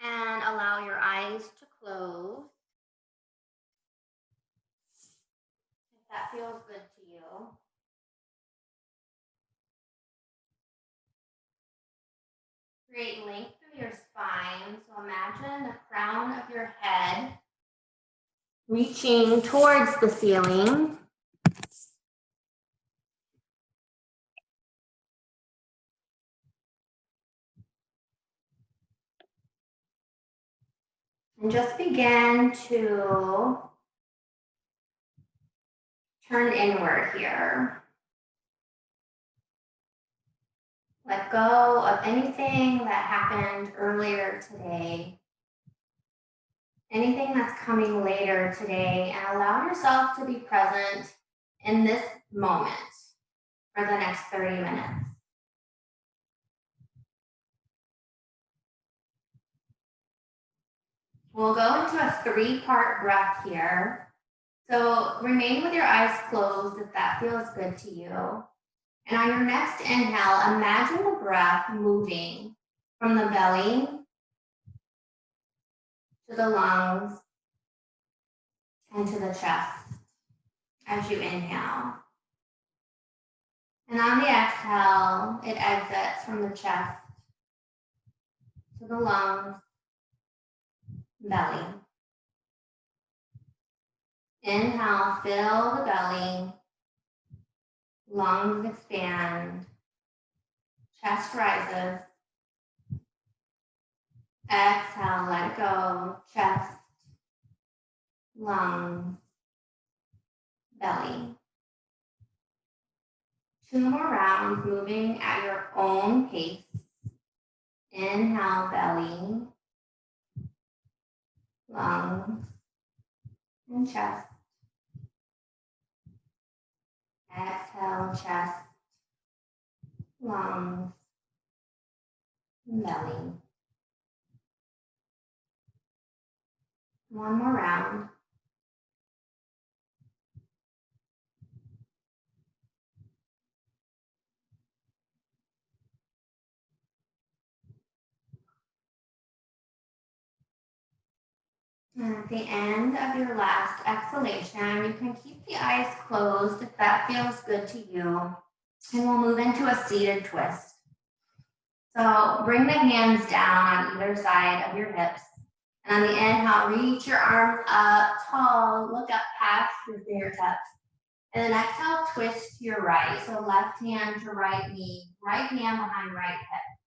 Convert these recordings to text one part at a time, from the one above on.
And allow your eyes to close if that feels good to you. Create length through your spine. So imagine the crown of your head reaching towards the ceiling. And just begin to turn inward here. Let go of anything that happened earlier today, anything that's coming later today, and allow yourself to be present in this moment for the next 30 minutes. We'll go into a 3-part breath here. So remain with your eyes closed if that feels good to you. And on your next inhale, imagine the breath moving from the belly to the lungs and to the chest as you inhale. And on the exhale, it exits from the chest to the lungs, belly. Inhale, fill the belly, lungs expand, chest rises. Exhale, let it go, chest, lungs, belly. 2 more rounds, moving at your own pace. Inhale, belly, lungs, and chest. Exhale, chest, lungs, and belly. 1 more round. And at the end of your last exhalation, you can keep the eyes closed if that feels good to you. And we'll move into a seated twist. So bring the hands down on either side of your hips. And on the inhale, reach your arms up tall, look up past your fingertips. And then exhale, twist to your right. So left hand to right knee, right hand behind right hip.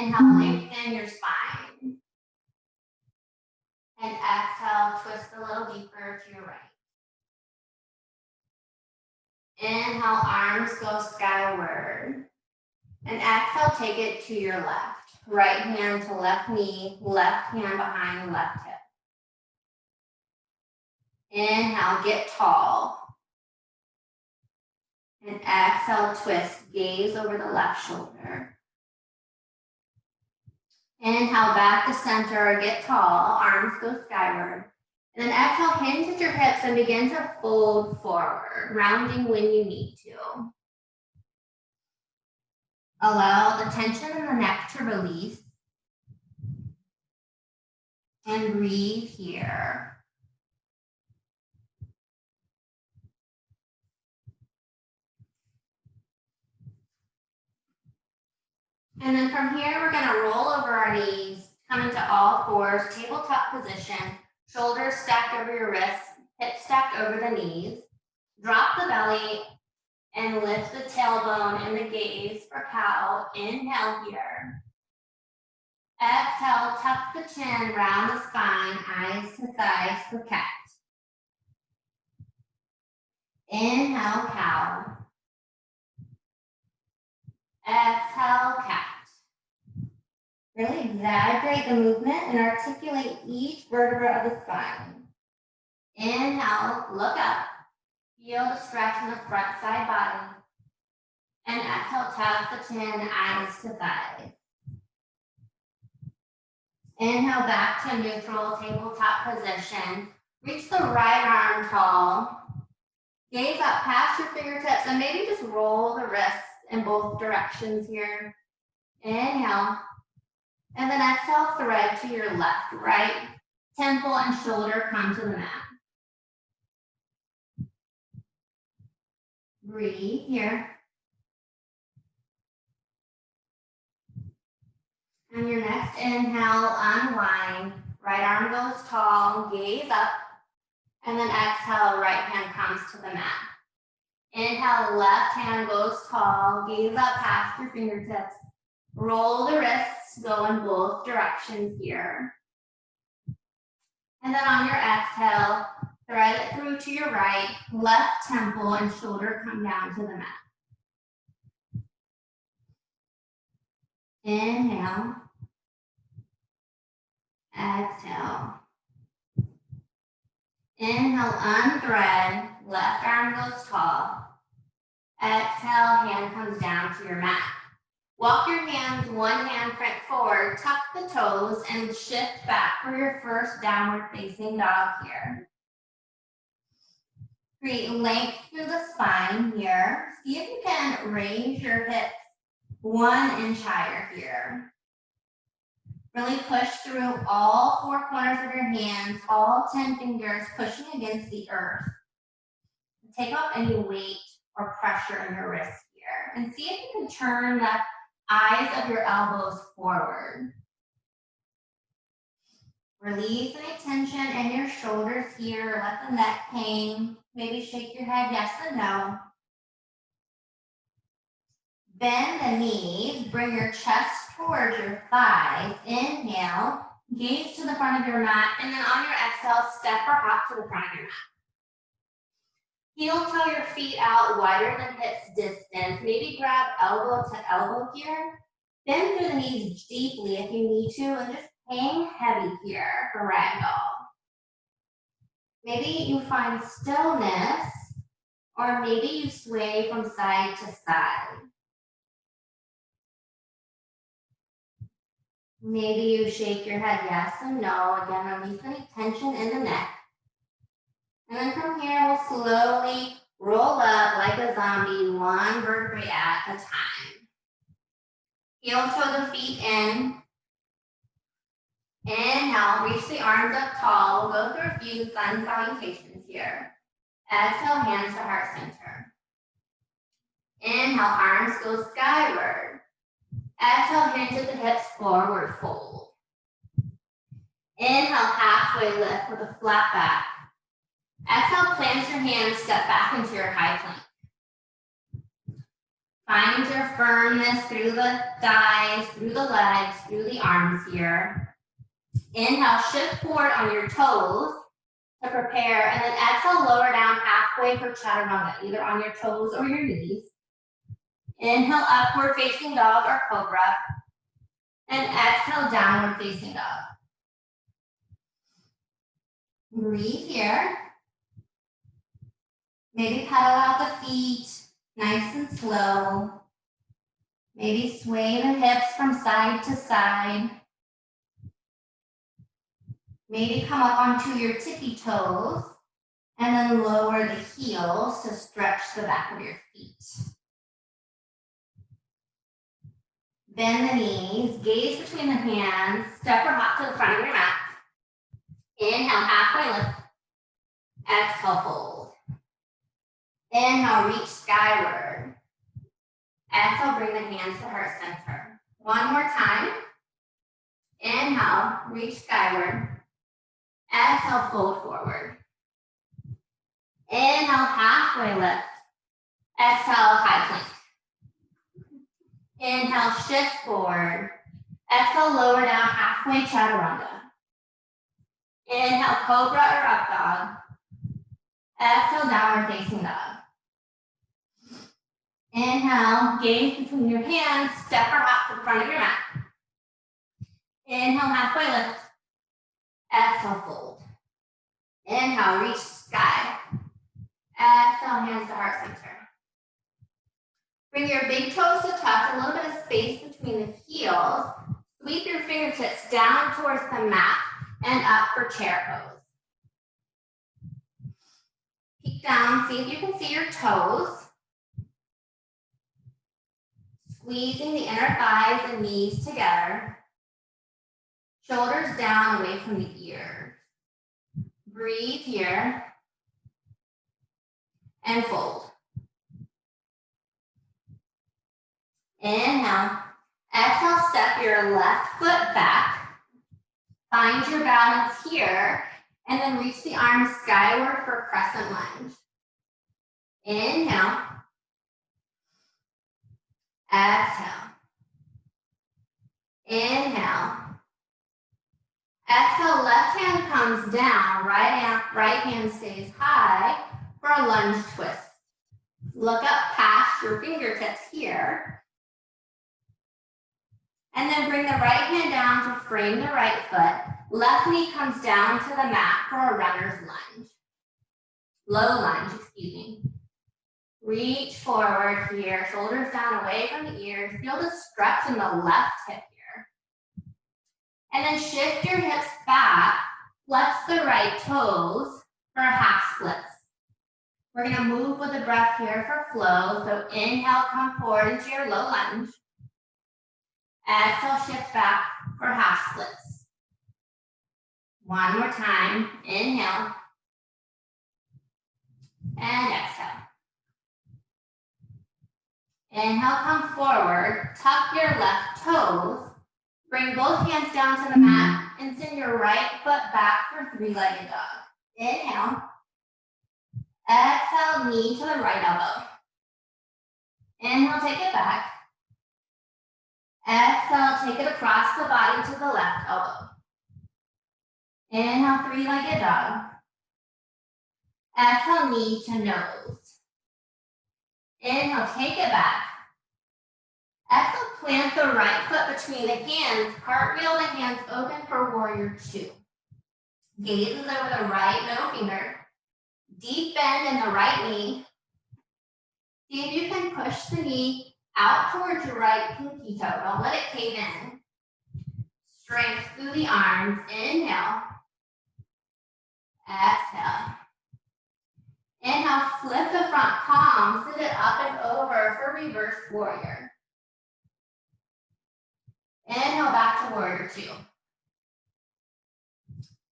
Inhale, lengthen your spine. And exhale, twist a little deeper to your right. Inhale, arms go skyward. And exhale, take it to your left. Right hand to left knee, left hand behind left hip. Inhale, get tall. And exhale, twist, gaze over the left shoulder. Inhale, back to center, get tall, arms go skyward. And then exhale, hinge at your hips and begin to fold forward, rounding when you need to. Allow the tension in the neck to release. And breathe here. And then from here, we're gonna roll over our knees, come into all fours, tabletop position, shoulders stacked over your wrists, hips stacked over the knees. Drop the belly and lift the tailbone and the gaze for cow. Inhale here. Exhale, tuck the chin, round the spine, eyes to thighs for cat. Inhale, cow. Exhale, cat. Really exaggerate the movement and articulate each vertebra of the spine. Inhale, look up. Feel the stretch in the front side body. And exhale, tuck the chin, eyes to thighs. Inhale, back to neutral, tabletop position. Reach the right arm tall. Gaze up past your fingertips and maybe just roll the wrists in both directions here. Inhale. And then exhale, thread to your left, right temple and shoulder come to the mat. Breathe here. And your next inhale, unwind. Right arm goes tall, gaze up. And then exhale, right hand comes to the mat. Inhale, left hand goes tall, gaze up past your fingertips. Roll the wrists, go in both directions here. And then on your exhale, thread it through to your right, left temple and shoulder come down to the mat. Inhale. Exhale. Inhale, unthread, left arm goes tall. Exhale, hand comes down to your mat. Walk your hands, one hand print forward, tuck the toes, and shift back for your first downward facing dog here. Create length through the spine here. See if you can raise your hips 1 inch higher here. Really push through all 4 corners of your hands, all 10 fingers pushing against the earth. Take off any weight or pressure in your wrist here. And see if you can turn the eyes of your elbows forward. Release any tension in your shoulders here. Let the neck hang. Maybe shake your head yes and no. Bend the knees, bring your chest towards your thighs. Inhale, gaze to the front of your mat, and then on your exhale, step or hop to the front of your mat. Heel toe your feet out wider than hips distance. Maybe grab elbow to elbow here. Bend through the knees deeply if you need to, and just hang heavy here for ragdoll. Maybe you find stillness, or maybe you sway from side to side. Maybe you shake your head yes and no. Again, release any tension in the neck. And then from here, we'll slowly roll up like a zombie, 1 vertebrae at a time. Heel toe the feet in. Inhale, reach the arms up tall. We'll go through a few sun salutations here. Exhale, hands to heart center. Inhale, arms go skyward. Exhale, hinge at the hips, forward fold. Inhale, halfway lift with a flat back. Exhale, plant your hands, step back into your high plank. Find your firmness through the thighs, through the legs, through the arms here. Inhale, shift forward on your toes to prepare, and then exhale, lower down halfway for chaturanga, either on your toes or your knees. Inhale, upward facing dog or cobra, and exhale, downward facing dog. Breathe here. Maybe pedal out the feet, nice and slow. Maybe sway the hips from side to side. Maybe come up onto your tippy toes and then lower the heels to stretch the back of your feet. Bend the knees, gaze between the hands, step or hop to the front of your mat. Inhale, halfway lift. Exhale, fold. Inhale, reach skyward. Exhale, bring the hands to heart center. 1 more time. Inhale, reach skyward. Exhale, fold forward. Inhale, halfway lift. Exhale, high plank. Inhale, shift forward. Exhale, lower down halfway chaturanga. Inhale, cobra or up dog. Exhale, downward facing dog. Inhale, gaze between your hands, step or hop to the front of your mat. Inhale, halfway lift. Exhale, fold. Inhale, reach sky. Exhale, hands to heart center. Bring your big toes to touch, a little bit of space between the heels. Sweep your fingertips down towards the mat and up for chair pose. Peek down, see if you can see your toes. Squeezing the inner thighs and knees together. Shoulders down away from the ears. Breathe here. And fold. Inhale. Exhale, step your left foot back. Find your balance here. And then reach the arms skyward for crescent lunge. Inhale. Exhale. Inhale. Exhale, left hand comes down, right hand stays high for a lunge twist. Look up past your fingertips here. And then bring the right hand down to frame the right foot. Left knee comes down to the mat for a runner's lunge. Low lunge, excuse me. Reach forward here, shoulders down away from the ears. Feel the stretch in the left hip here. And then shift your hips back, flex the right toes for half splits. We're gonna move with the breath here for flow. So inhale, come forward into your low lunge. Exhale, shift back for half splits. One more time, inhale. And exhale. Inhale, come forward, tuck your left toes. Bring both hands down to the mat and send your right foot back for three-legged dog. Inhale. Exhale, knee to the right elbow. Inhale, take it back. Exhale, take it across the body to the left elbow. Inhale, three-legged dog. Exhale, knee to nose. Inhale, take it back. Exhale, plant the right foot between the hands. Cartwheel the hands open for warrior two. Gaze is over the right middle finger. Deep bend in the right knee. See if you can push the knee out towards your right pinky toe. Don't let it cave in. Strength through the arms. Inhale. Exhale. Inhale, flip the front palm, sit it up and over for reverse warrior. Inhale, back to warrior two.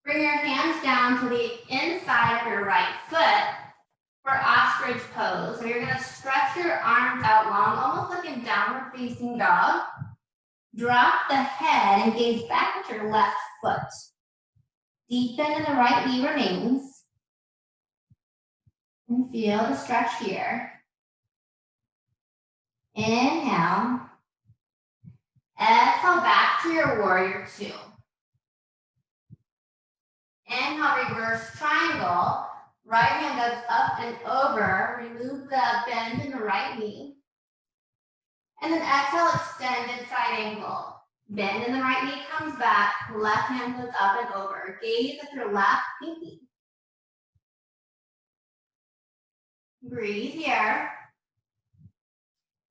Bring your hands down to the inside of your right foot for ostrich pose. So you're gonna stretch your arms out long, almost like a downward facing dog. Drop the head and gaze back at your left foot. Deep bend in the right knee remains. And feel the stretch here. Inhale. Exhale, back to your warrior two. Inhale, reverse triangle. Right hand goes up and over. Remove the bend in the right knee. And then exhale, extended side angle. Bend in the right knee comes back. Left hand goes up and over. Gaze at your left pinky. Breathe here.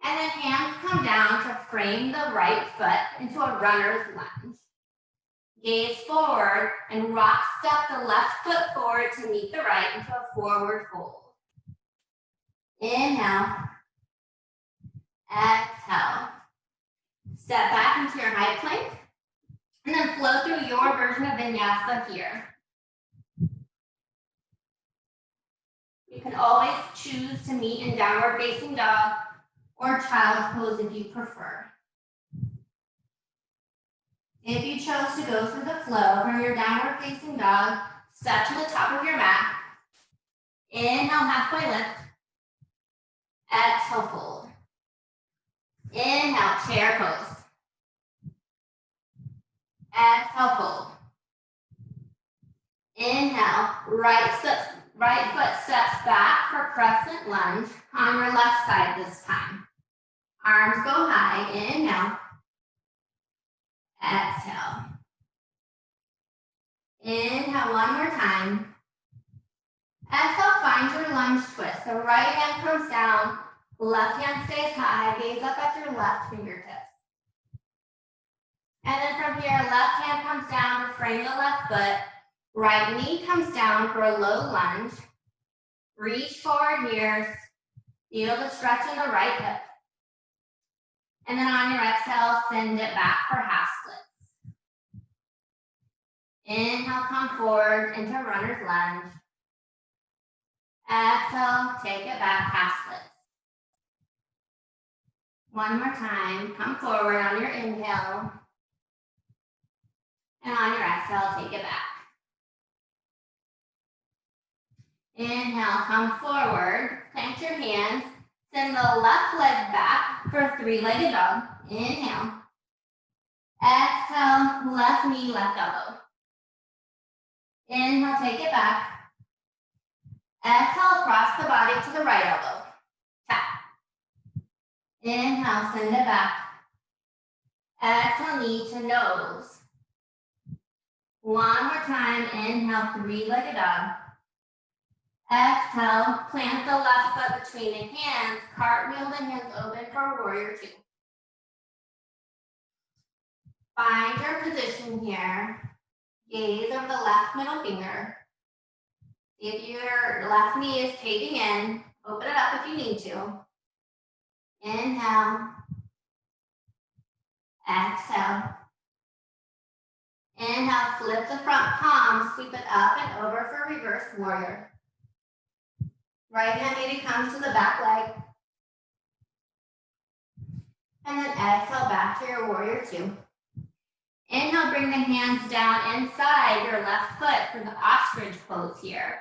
And then hands come down to frame the right foot into a runner's lunge. Gaze forward and rock step the left foot forward to meet the right into a forward fold. Inhale. Exhale. Step back into your high plank. And then flow through your version of vinyasa here. You can always choose to meet in downward facing dog or child's pose if you prefer. If you chose to go through the flow from your downward facing dog, step to the top of your mat. Inhale, halfway lift. Exhale, fold. Inhale, chair pose. Exhale, fold. Inhale, right foot steps back for crescent lunge on your left side this time. Arms go high. Inhale. Exhale. Inhale one more time. Exhale, find your lunge twist. So right hand comes down, left hand stays high, gaze up at your left fingertips. And then from here, left hand comes down to frame the left foot. Right knee comes down for a low lunge. Reach forward here. Feel the stretch in the right hip. And then on your exhale, send it back for half splits. Inhale, come forward into runner's lunge. Exhale, take it back, half splits. One more time, come forward on your inhale. And on your exhale, take it back. Inhale, come forward, plant your hands, send the left leg back for a three-legged dog. Inhale. Exhale, left knee, left elbow. Inhale, take it back. Exhale, cross the body to the right elbow. Tap. Inhale, send it back. Exhale, knee to nose. One more time, inhale, three-legged dog. Exhale, plant the left foot between the hands, cartwheel the hands open for warrior two. Find your position here. Gaze over the left middle finger. See if your left knee is caving in. Open it up if you need to. Inhale. Exhale. Inhale, flip the front palm, sweep it up and over for reverse warrior. Right hand maybe comes to the back leg. And then exhale back to your warrior two. Inhale, bring the hands down inside your left foot for the ostrich pose here.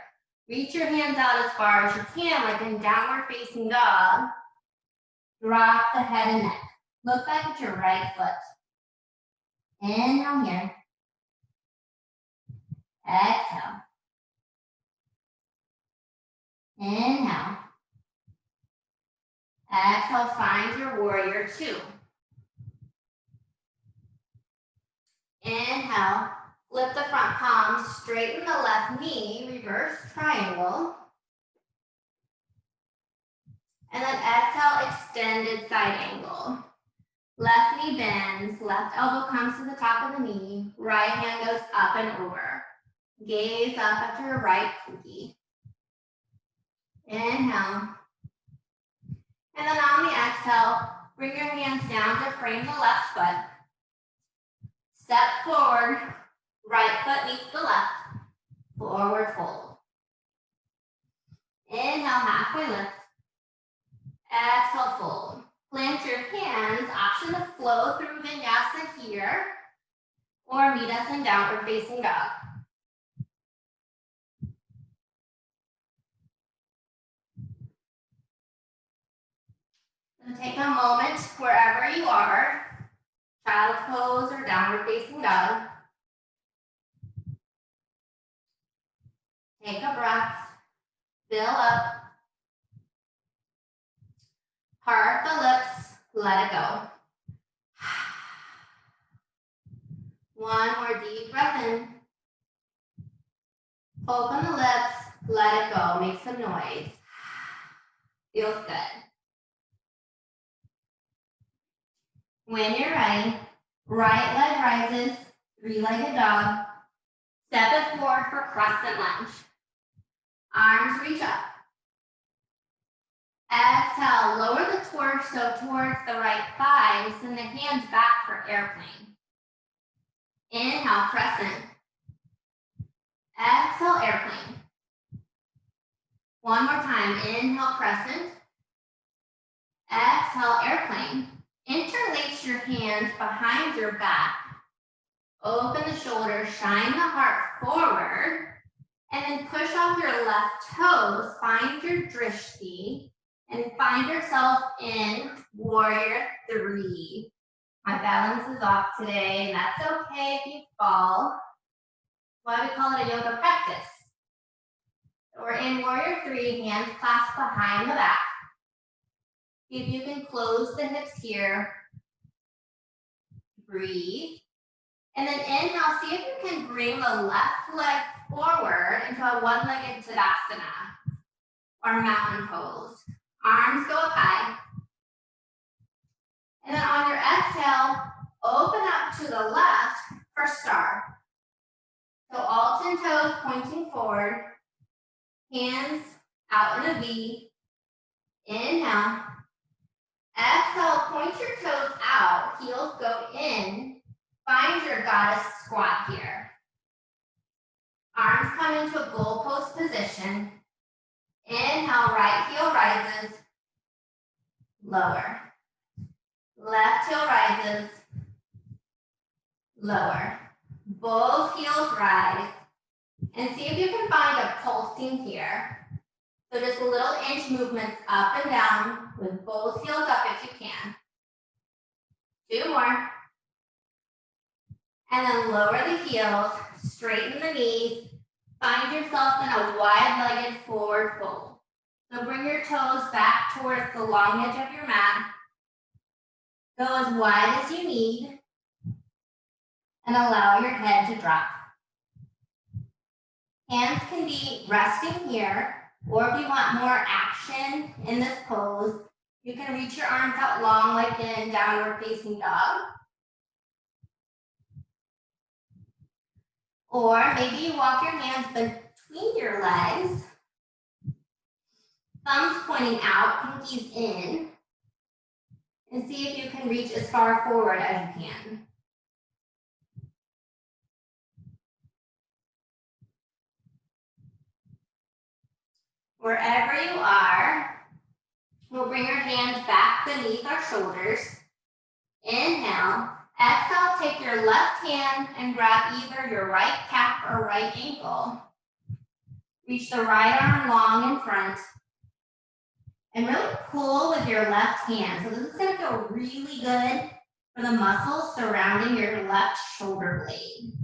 Reach your hands out as far as you can, like in downward facing dog. Drop the head and neck. Look back at your right foot. Inhale here. Exhale. Inhale. Exhale, find your warrior two. Inhale, lift the front palm, straighten the left knee, reverse triangle. And then exhale, extended side angle. Left knee bends, left elbow comes to the top of the knee, right hand goes up and over. Gaze up at your right pinky. Inhale. And then on the exhale, bring your hands down to frame the left foot. Step forward, right foot meets the left, forward fold. Inhale, halfway lift. Exhale, fold. Plant your hands, option to flow through vinyasa here, or meet us in downward facing dog. So take a moment wherever you are, child pose or downward facing dog. Take a breath, fill up. Part the lips, let it go. One more deep breath in. Open the lips, let it go. Make some noise. Feels good. When you're ready, right leg rises, three-legged dog. Step it forward for crescent lunge. Arms reach up. Exhale, lower the torso towards the right thigh. Send the hands back for airplane. Inhale, crescent. Exhale, airplane. One more time. Inhale, crescent. Exhale, airplane. Interlace your hands behind your back. Open the shoulders, shine the heart forward. And then push off your left toes. Find your drishti. And find yourself in warrior three. My balance is off today, and that's okay if you fall. That's why we call it a yoga practice. So we're in warrior three, hands clasped behind the back. See if you can close the hips here. Breathe. And then inhale, see if you can bring the left leg forward into a one-legged tadasana or mountain pose. Arms go up high. And then on your exhale, open up to the left for star. So all 10 toes pointing forward. Hands out in a V. Inhale. Exhale, point your toes out. Heels go in. Find your goddess squat here. Arms come into a goalpost position. Inhale, right heel rises, lower. Left heel rises, lower. Both heels rise. And see if you can find a pulsing here. So just little inch movements up and down with both heels up if you can. 2 more. And then lower the heels, straighten the knees. Find yourself in a wide-legged forward fold. So bring your toes back towards the long edge of your mat. Go as wide as you need. And allow your head to drop. Hands can be resting here, or if you want more action in this pose, you can reach your arms out long like in downward facing dog. Or maybe you walk your hands between your legs, thumbs pointing out, pinkies in, and see if you can reach as far forward as you can. Wherever you are, we'll bring our hands back beneath our shoulders. Inhale. Exhale, take your left hand and grab either your right calf or right ankle. Reach the right arm long in front. And really pull with your left hand. So this is going to feel really good for the muscles surrounding your left shoulder blade.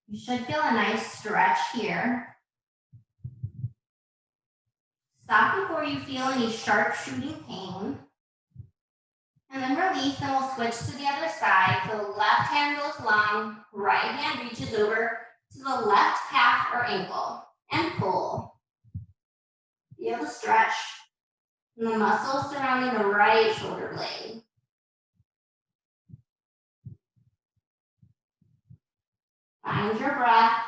You should feel a nice stretch here. Stop before you feel any sharp shooting pain. And then release, and we'll switch to the other side. So left hand goes long, right hand reaches over to the left calf or ankle, and pull. Feel the stretch in the muscles surrounding the right shoulder blade. Find your breath.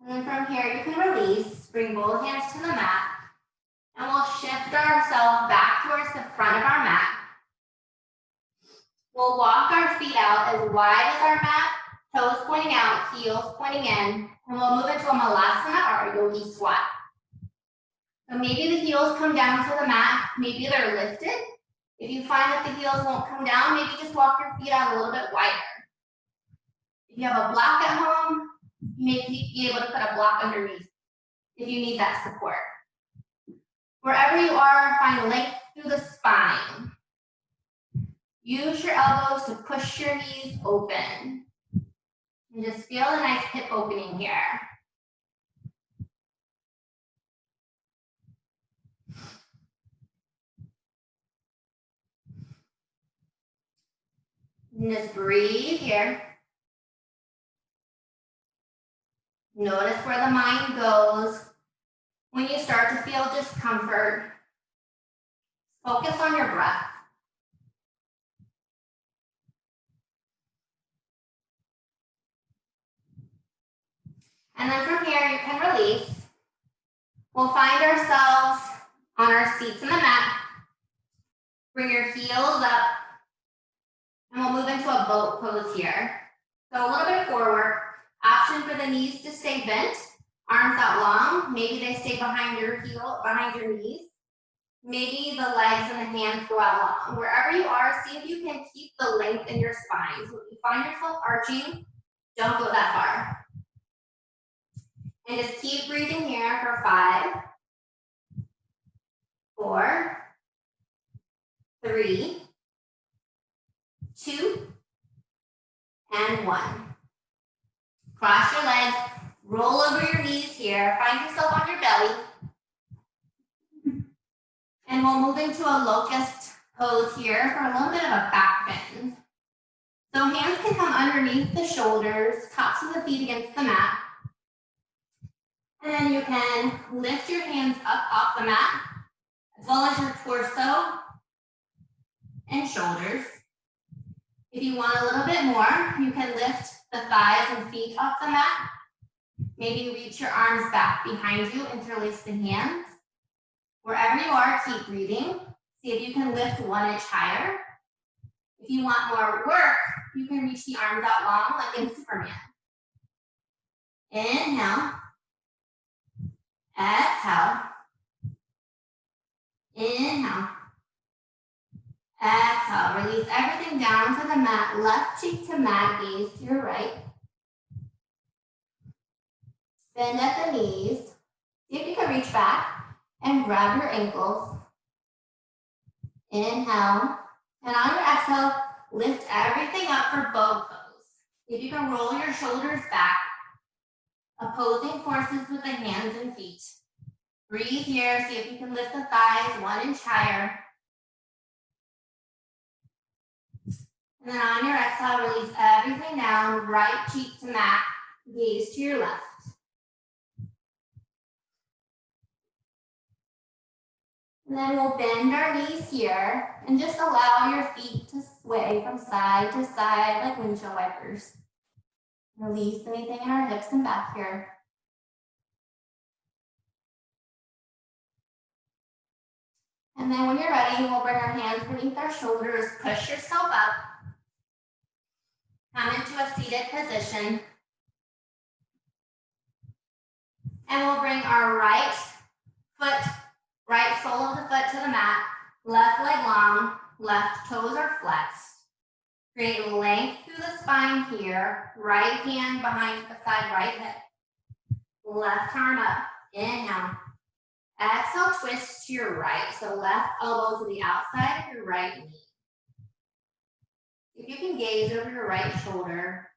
And then from here, you can release, bring both hands to the mat, and we'll shift ourselves back towards the front of our mat. We'll walk our feet out as wide as our mat, toes pointing out, heels pointing in, and we'll move into a malasana or yogi squat. So maybe the heels come down to the mat, maybe they're lifted. If you find that the heels won't come down, maybe just walk your feet out a little bit wider. If you have a block at home, you may be able to put a block underneath if you need that support. Wherever you are, find length through the spine. Use your elbows to push your knees open. And just feel a nice hip opening here. And just breathe here. Notice where the mind goes. When you start to feel discomfort, focus on your breath. And then from here, you can release. We'll find ourselves on our seats in the mat. Bring your heels up. And we'll move into a boat pose here. So a little bit forward. Option for the knees to stay bent. Arms out long. Maybe they stay behind your knees. Maybe the legs and the hands go out long. Wherever you are, see if you can keep the length in your spine. So if you find yourself arching, don't go that far. And just keep breathing here for 5, 4, 3, 2, and 1. Cross your legs, roll over your knees here. Find yourself on your belly. And we'll move into a locust pose here for a little bit of a back bend. So hands can come underneath the shoulders, tops of the feet against the mat. And then you can lift your hands up off the mat, as well as your torso and shoulders. If you want a little bit more, you can lift the thighs and feet off the mat. Maybe reach your arms back behind you, interlace the hands. Wherever you are, keep breathing. See if you can lift 1 inch higher. If you want more work, You can reach the arms out long like in Superman. Inhale. Exhale. Inhale. Exhale. Release everything down to the mat. Left cheek to mat. Gaze to your right. Bend at the knees. See if you can reach back and grab your ankles. Inhale. And on your exhale, lift everything up for bow pose. If you can roll your shoulders back, opposing forces with the hands and feet. Breathe here. See if you can lift the thighs 1 inch higher. And then on your exhale, release everything down, right cheek to mat, gaze to your left. And then we'll bend our knees here and just allow your feet to sway from side to side like windshield wipers. Release anything in our hips and back here. And then when you're ready, we'll bring our hands beneath our shoulders, push yourself up. Come into a seated position. And we'll bring our right sole of the foot to the mat, left leg long, left toes are flexed. Create length through the spine here, right hand behind beside right hip. Left arm up, inhale. Exhale, twist to your right, so left elbow to the outside of your right knee. If you can gaze over your right shoulder.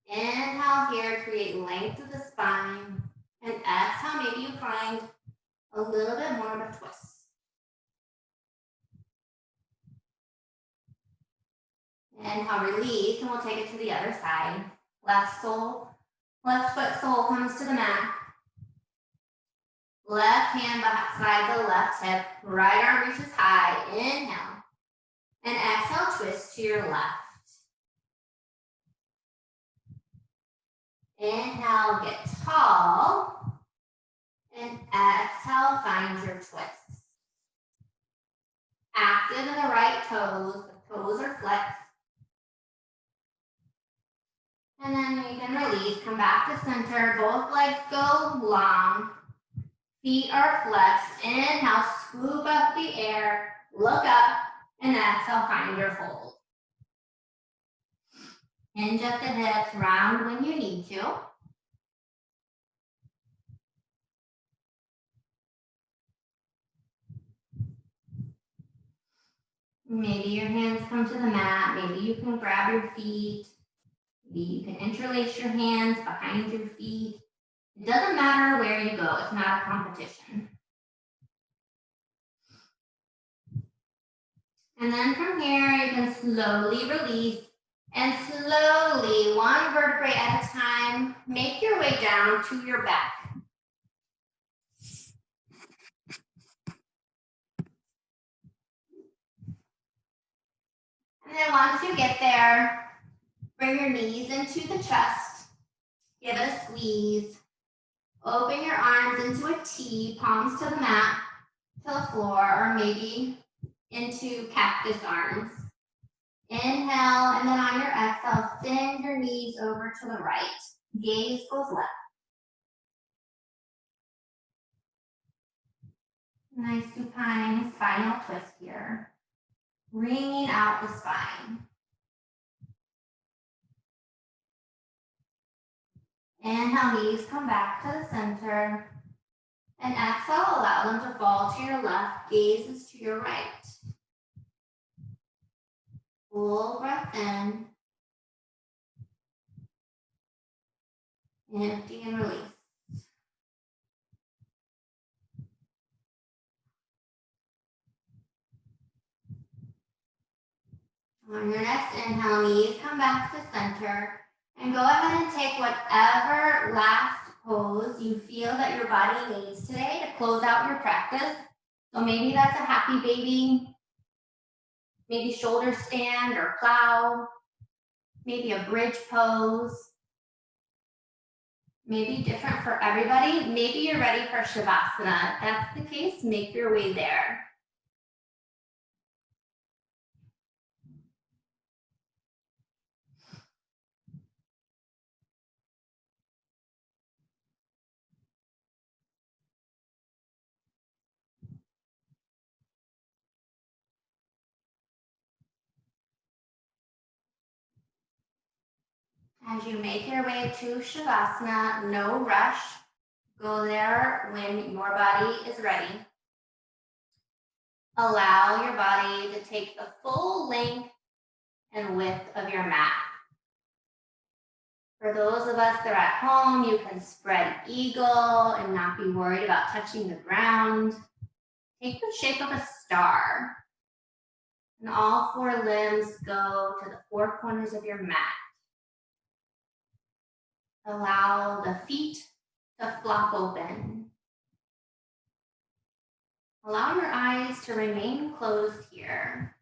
Inhale here, create length to the spine. And exhale, maybe you find a little bit more of a twist. Inhale, release, and we'll take it to the other side. Left foot sole comes to the mat. Left hand beside the left hip. Right arm reaches high. Inhale. And exhale, twist to your left. Inhale, get tall. And exhale, find your twist. Active in the right toes. The toes are flexed. And then you can release, come back to center. Both legs go long. Feet are flexed. Inhale, scoop up the air. Look up. And exhale, find your fold. Hinge at the hips, round when you need to. Maybe your hands come to the mat. Maybe you can grab your feet. Maybe you can interlace your hands behind your feet. It doesn't matter where you go. It's not a competition. And then from here, you can slowly release and slowly, one vertebrae at a time, make your way down to your back. And then once you get there, bring your knees into the chest. Give it a squeeze. Open your arms into a T, palms to the mat, to the floor, or maybe into cactus arms. Inhale, and then on your exhale, send your knees over to the right. Gaze goes left. Nice supine spinal twist here. Wringing out the spine. Inhale, knees come back to the center. And exhale, allow them to fall to your left, gaze is to your right. Full breath in. Empty and release. On your next inhale, knees come back to center. And go ahead and take whatever last pose you feel that your body needs today to close out your practice. So maybe that's a happy baby, maybe shoulder stand or plow, maybe a bridge pose. Maybe different for everybody. Maybe you're ready for Shavasana. If that's the case, make your way there. As you make your way to Shavasana, no rush. Go there when your body is ready. Allow your body to take the full length and width of your mat. For those of us that are at home, you can spread eagle and not be worried about touching the ground. Take the shape of a star. And all four limbs go to the four corners of your mat. Allow the feet to flop open. Allow your eyes to remain closed here.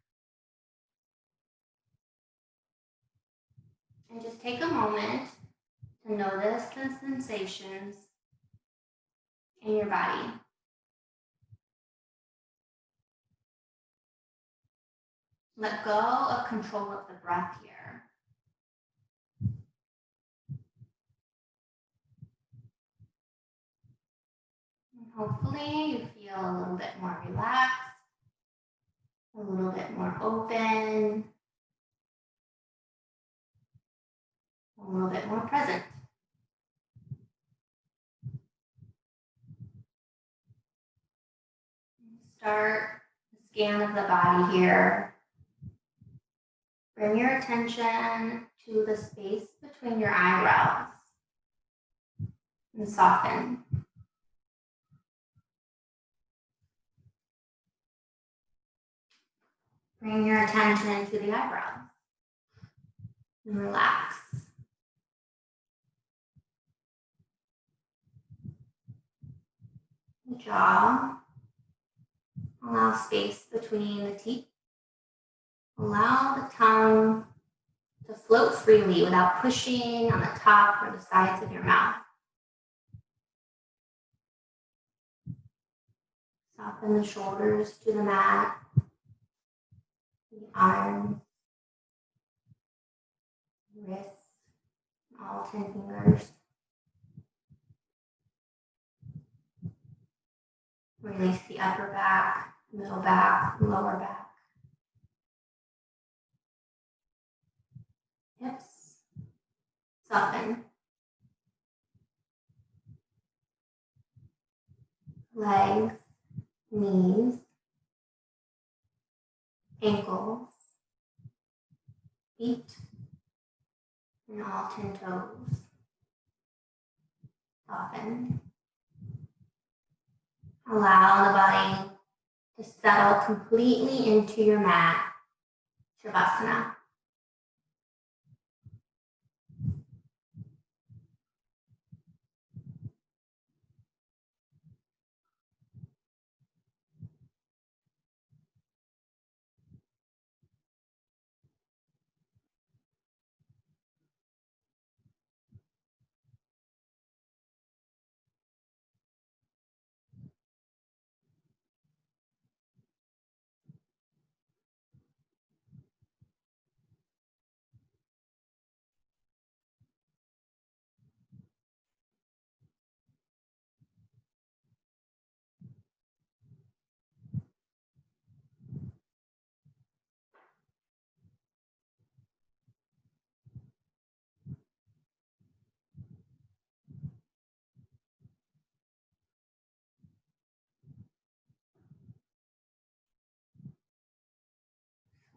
And just take a moment to notice the sensations in your body. Let go of control of the breath here. And hopefully you feel a little bit more relaxed, a little bit more open, a little bit more present. Start the scan of the body here. Bring your attention to the space between your eyebrows and soften. Bring your attention to the eyebrows and relax. The jaw. Allow space between the teeth. Allow the tongue to float freely without pushing on the top or the sides of your mouth. Soften the shoulders to the mat, the arms, wrists, all 10 fingers. Release the upper back, middle back, lower back. Hips, soften. Legs, knees, ankles, feet, and all 10 toes. Soften. Allow the body to settle completely into your mat, Shavasana.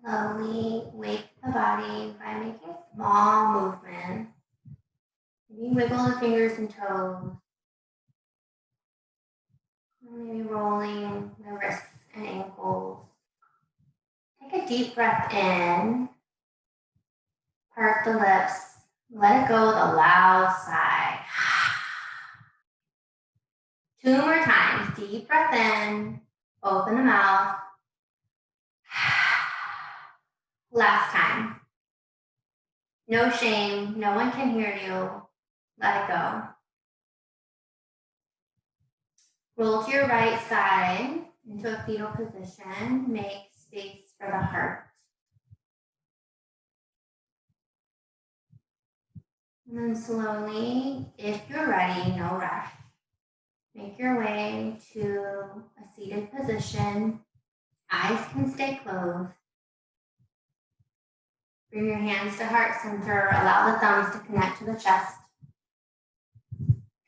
Slowly wake the body by making small movements. Maybe wiggle the fingers and toes. Maybe rolling the wrists and ankles. Take a deep breath in. Part the lips. Let it go with a loud sigh. 2 more times. Deep breath in. Open the mouth. Last time. No shame. No one can hear you. Let it go. Roll to your right side into a fetal position. Make space for the heart. And then slowly, if you're ready, no rush, make your way to a seated position. Eyes can stay closed. Bring your hands to heart center. Allow the thumbs to connect to the chest.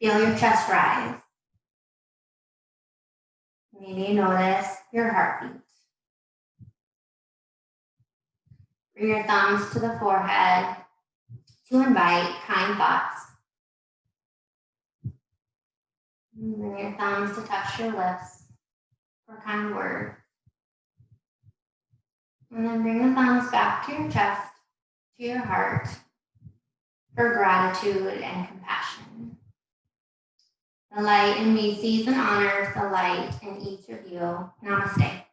Feel your chest rise. Maybe you notice your heartbeat. Bring your thumbs to the forehead to invite kind thoughts. And bring your thumbs to touch your lips for kind words. And then bring the thumbs back to your chest, to your heart, for gratitude and compassion. The light in me sees and honors the light in each of you. Namaste.